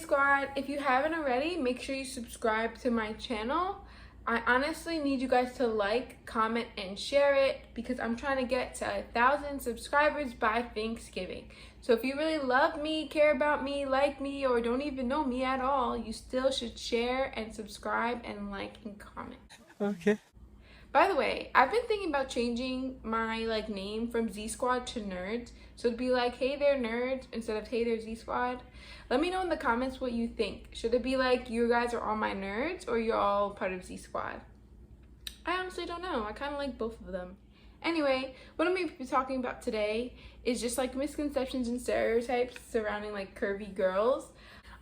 Squad, if you haven't already, make sure you subscribe to my channel. I honestly need you guys to like, comment, and share it because I'm trying to get to 1,000 subscribers by Thanksgiving. So if you really love me, care about me, like me, or don't even know me at all, you still should share and subscribe and like and comment. Okay. By the way, I've been thinking about changing my name from Z Squad to Nerds. So it'd be like, hey there nerds, instead of hey there Z Squad. Let me know in the comments what you think. Should it be like you guys are all my nerds or you're all part of Z Squad? I honestly don't know. I kind of like both of them. Anyway, what I'm going to be talking about today is just misconceptions and stereotypes surrounding curvy girls.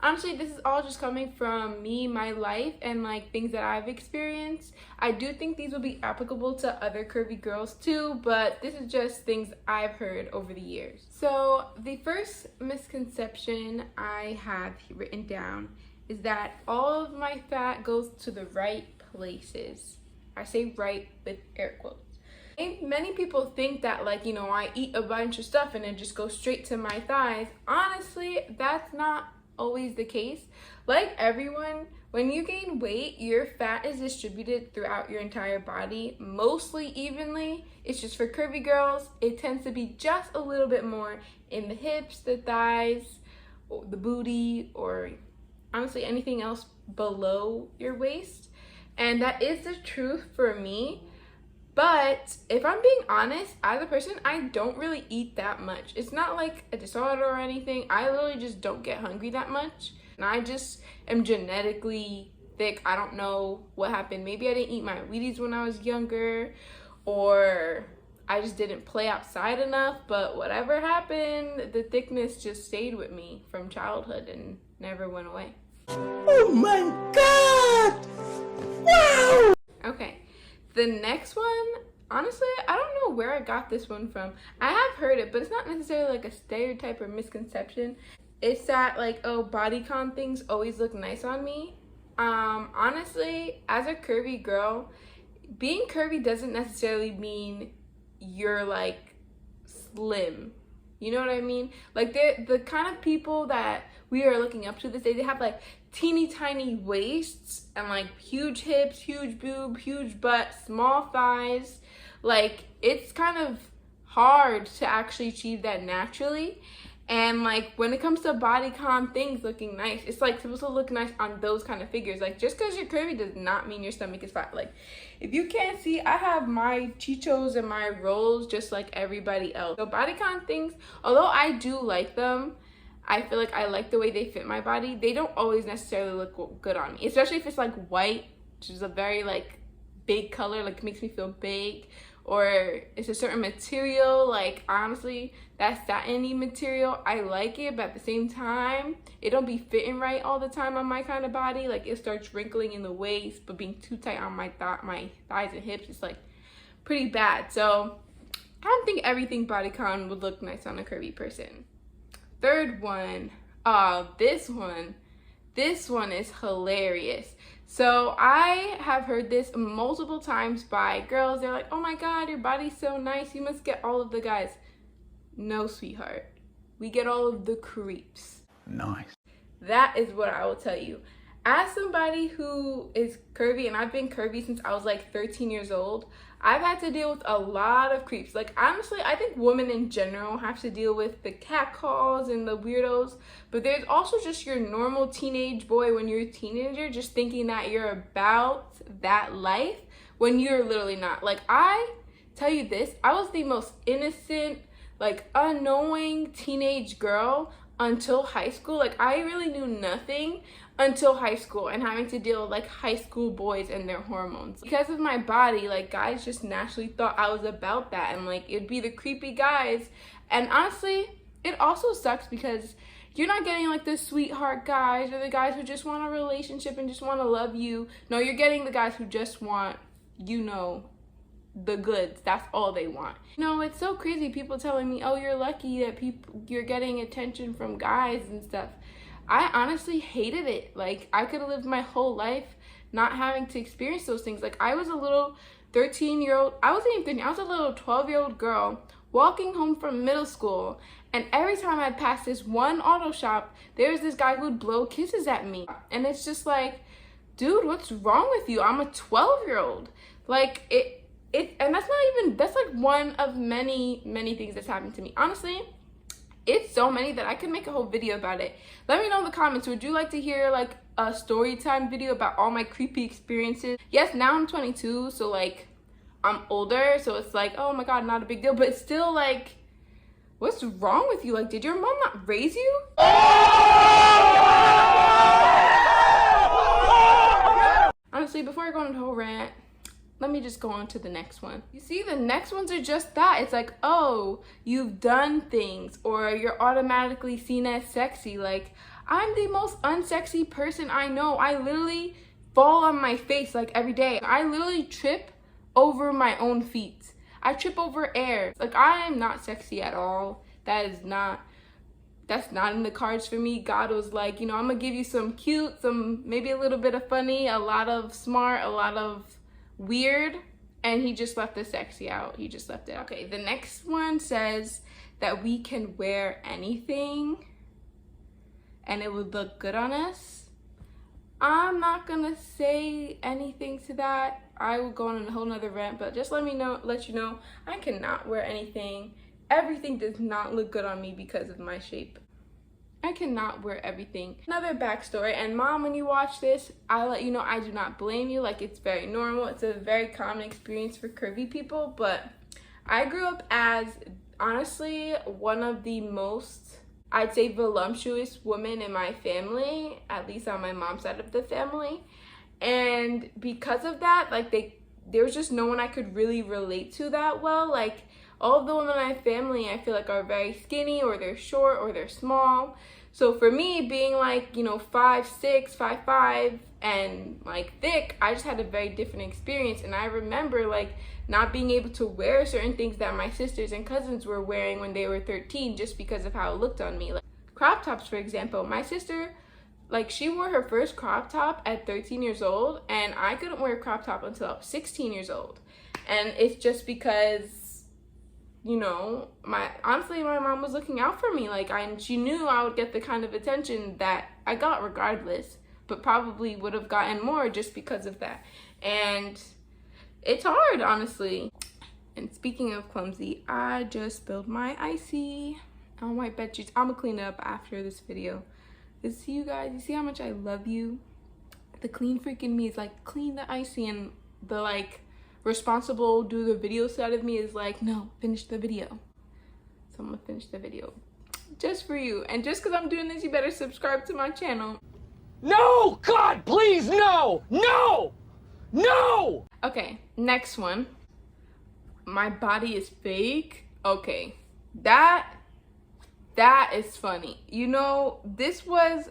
Honestly, this is all just coming from me, my life, and things that I've experienced. I do think these will be applicable to other curvy girls too, but this is just things I've heard over the years. So the first misconception I have written down is that all of my fat goes to the right places. I say right with air quotes. Many people think that I eat a bunch of stuff and it just goes straight to my thighs. Honestly, that's not always the case. Like everyone, when you gain weight, your fat is distributed throughout your entire body, mostly evenly. It's just for curvy girls, it tends to be just a little bit more in the hips, the thighs, or the booty, or honestly anything else below your waist. And that is the truth for me. But if I'm being honest, as a person, I don't really eat that much. It's not like a disorder or anything. I literally just don't get hungry that much. And I just am genetically thick. I don't know what happened. Maybe I didn't eat my Wheaties when I was younger, or I just didn't play outside enough. But whatever happened, the thickness just stayed with me from childhood and never went away. Oh my God! Wow! Okay. The next one, honestly, I don't know where I got this one from. I have heard it, but it's not necessarily a stereotype or misconception. It's that oh, bodycon things always look nice on me. Honestly, as a curvy girl, being curvy doesn't necessarily mean you're slim. You know what I mean? The kind of people that we are looking up to this day, they have teeny tiny waists and huge hips, huge boob, huge butt, small thighs. It's kind of hard to actually achieve that naturally. And when it comes to bodycon things looking nice, it's supposed to look nice on those kind of figures. Just because you're curvy does not mean your stomach is fat. If you can't see, I have my chichos and my rolls just like everybody else. So bodycon things, although I do like them, I feel like I like the way they fit my body. They don't always necessarily look good on me, especially if it's white, which is a very big color, makes me feel big, or it's a certain material. Honestly, that satiny material, I like it, but at the same time, it don't be fitting right all the time on my kind of body. It starts wrinkling in the waist, but being too tight on my thighs and hips, it's pretty bad. So I don't think everything bodycon would look nice on a curvy person. Third one, this one is hilarious. So I have heard this multiple times by girls. They're like, oh my God, your body's so nice, you must get all of the guys. No, sweetheart, we get all of the creeps. Nice. That is what I will tell you. As somebody who is curvy, and I've been curvy since I was 13 years old, I've had to deal with a lot of creeps. Honestly, I think women in general have to deal with the catcalls and the weirdos, but there's also just your normal teenage boy when you're a teenager just thinking that you're about that life when you're literally not. I tell you this, I was the most innocent, unknowing teenage girl until high school. I really knew nothing until high school and having to deal with high school boys and their hormones. Because of my body, guys just naturally thought I was about that, and it'd be the creepy guys. And honestly, it also sucks because you're not getting the sweetheart guys or the guys who just want a relationship and just want to love you. No, you're getting the guys who just want, the goods. That's all they want. It's so crazy, people telling me, oh, you're lucky that you're getting attention from guys and stuff. I honestly hated it. I could have lived my whole life not having to experience those things. I was a little 13-year-old, I wasn't even 13, I was a little 12-year-old girl walking home from middle school, and every time I'd pass this one auto shop, there was this guy who would blow kisses at me. And it's just like, dude, what's wrong with you? I'm a 12-year-old. Like, and that's like one of many things that's happened to me. Honestly, it's so many that I could make a whole video about it. Let me know in the comments, would you like to hear like a story time video about all my creepy experiences? Yes, now I'm 22, so like I'm older, so it's like, oh my god, not a big deal, but it's still like, what's wrong with you? Like, did your mom not raise you? Honestly, before I go on the whole rant, let me just go on to the next one. You see, the next ones are just that. It's like, oh, you've done things, or you're automatically seen as sexy. Like, I'm the most unsexy person I know. I literally fall on my face like every day. I literally trip over my own feet. I trip over air. Like, I am not sexy at all. That's not in the cards for me. God was like, you know, I'm gonna give you some cute, some maybe a little bit of funny, a lot of smart, a lot of weird, and he just left the sexy out. He just left it. Okay, the next one says that we can wear anything and it would look good on us. I'm not gonna say anything to that. I will go on a whole nother rant, but just let you know, I cannot wear anything. Everything does not look good on me because of my shape. I cannot wear everything. Another backstory, and mom, when you watch this, I'll let you know I do not blame you. Like, it's very normal. It's a very common experience for curvy people, but I grew up as, honestly, one of the most, I'd say, voluptuous women in my family, at least on my mom's side of the family. And because of that, like, there was just no one I could really relate to that well. Like, all of the women in my family, I feel like, are very skinny, or they're short, or they're small. So for me, being like, you know, 5'6", 5'5", and like thick, I just had a very different experience. And I remember like not being able to wear certain things that my sisters and cousins were wearing when they were 13, just because of how it looked on me. Like crop tops, for example. My sister, like, she wore her first crop top at 13 years old, and I couldn't wear a crop top until I was 16 years old. And it's just because, you know, honestly, my mom was looking out for me. Like, she knew I would get the kind of attention that I got regardless, but probably would have gotten more just because of that. And it's hard, honestly. And speaking of clumsy, I just spilled my icy on my bed sheets. I'm gonna clean it up after this video. See, you guys, you see how much I love you? The clean freak in me is like, clean the icy, and the like responsible do the video side of me is like, no, finish the video. So I'm gonna finish the video just for you. And just because I'm doing this, you better subscribe to my channel. No! God, please, no! No! No! Okay, next one. My body is fake. Okay, that is funny. You know, this was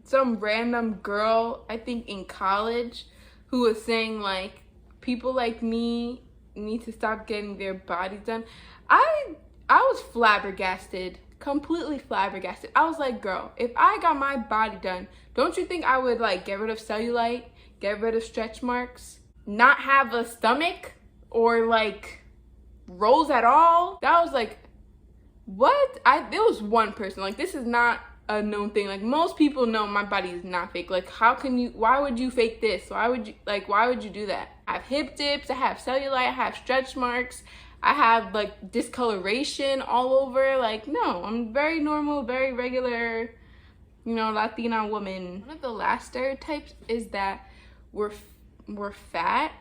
some random girl, I think in college, who was saying like, people like me need to stop getting their bodies done. I was flabbergasted, completely flabbergasted. I was like, girl, if I got my body done, don't you think I would like get rid of cellulite, get rid of stretch marks, not have a stomach, or like rolls at all? That was like, what? There was one person, like, this is not a known thing. Like, most people know my body is not fake. Like, why would you fake this? Why would you do that? I have hip dips, I have cellulite, I have stretch marks, I have like discoloration all over. Like, no, I'm very normal, very regular, you know, Latina woman. One of the last stereotypes is that we're fat.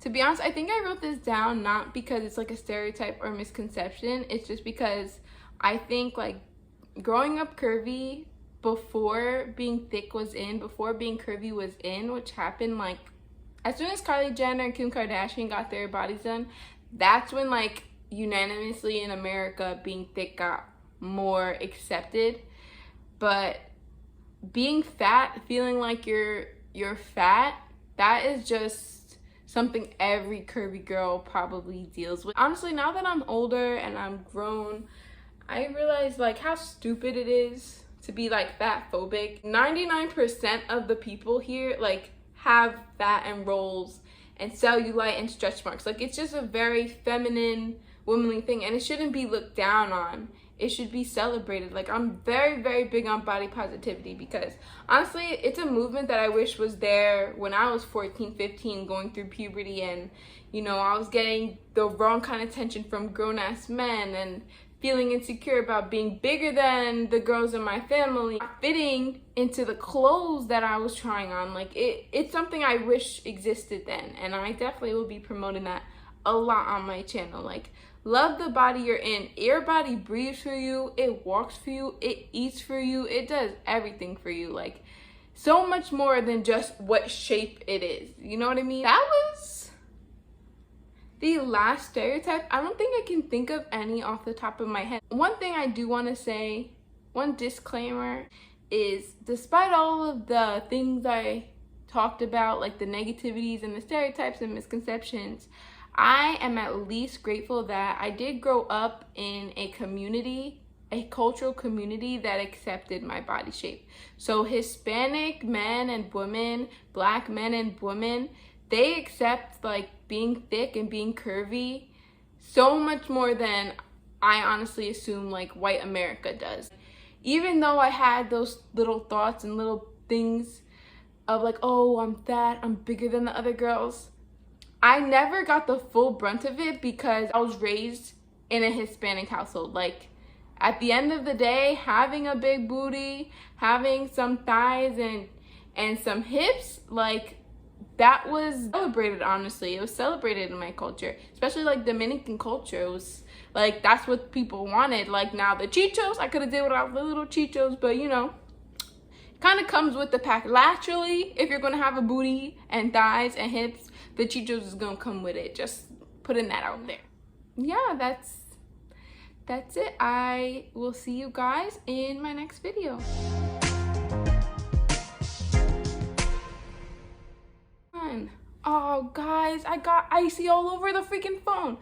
To be honest, I think I wrote this down not because it's like a stereotype or misconception. It's just because I think like growing up curvy, before being thick was in, before being curvy was in, which happened like as soon as Kylie Jenner and Kim Kardashian got their bodies done, that's when like unanimously in America being thick got more accepted. But being fat, feeling like you're fat, that is just something every curvy girl probably deals with. Honestly, now that I'm older and I'm grown, I realize like how stupid it is to be like fat phobic. 99% of the people here like have fat and rolls and cellulite and stretch marks. Like, it's just a very feminine womanly thing, and it shouldn't be looked down on. It should be celebrated. Like, I'm very, very big on body positivity because honestly, it's a movement that I wish was there when I was 14, 15, going through puberty, and you know, I was getting the wrong kind of attention from grown-ass men and feeling insecure about being bigger than the girls in my family, not fitting into the clothes that I was trying on. Like, it's something I wish existed then, and I definitely will be promoting that a lot on my channel. Like, love the body you're in. Your body breathes for you, it walks for you, it eats for you, it does everything for you. Like, so much more than just what shape it is. You know what I mean? That was the last stereotype. I don't think I can think of any off the top of my head. One thing I do want to say, one disclaimer, is despite all of the things I talked about, like the negativities and the stereotypes and misconceptions, I am at least grateful that I did grow up in a community, a cultural community that accepted my body shape. So Hispanic men and women, Black men and women, they accept like being thick and being curvy so much more than I honestly assume like white America does. Even though I had those little thoughts and little things of like, oh, I'm fat, I'm bigger than the other girls, I never got the full brunt of it because I was raised in a Hispanic household. Like, at the end of the day, having a big booty, having some thighs and some hips, like, that was celebrated. Honestly, it was celebrated in my culture, especially like Dominican culture. It was like, that's what people wanted. Like, now the chichos, I could have did without the little chichos, but you know, kind of comes with the pack. Naturally, if you're gonna have a booty and thighs and hips, the chichos is gonna come with it. Just putting that out there. Yeah, that's it. I will see you guys in my next video. Oh guys, I got icy all over the freaking phone.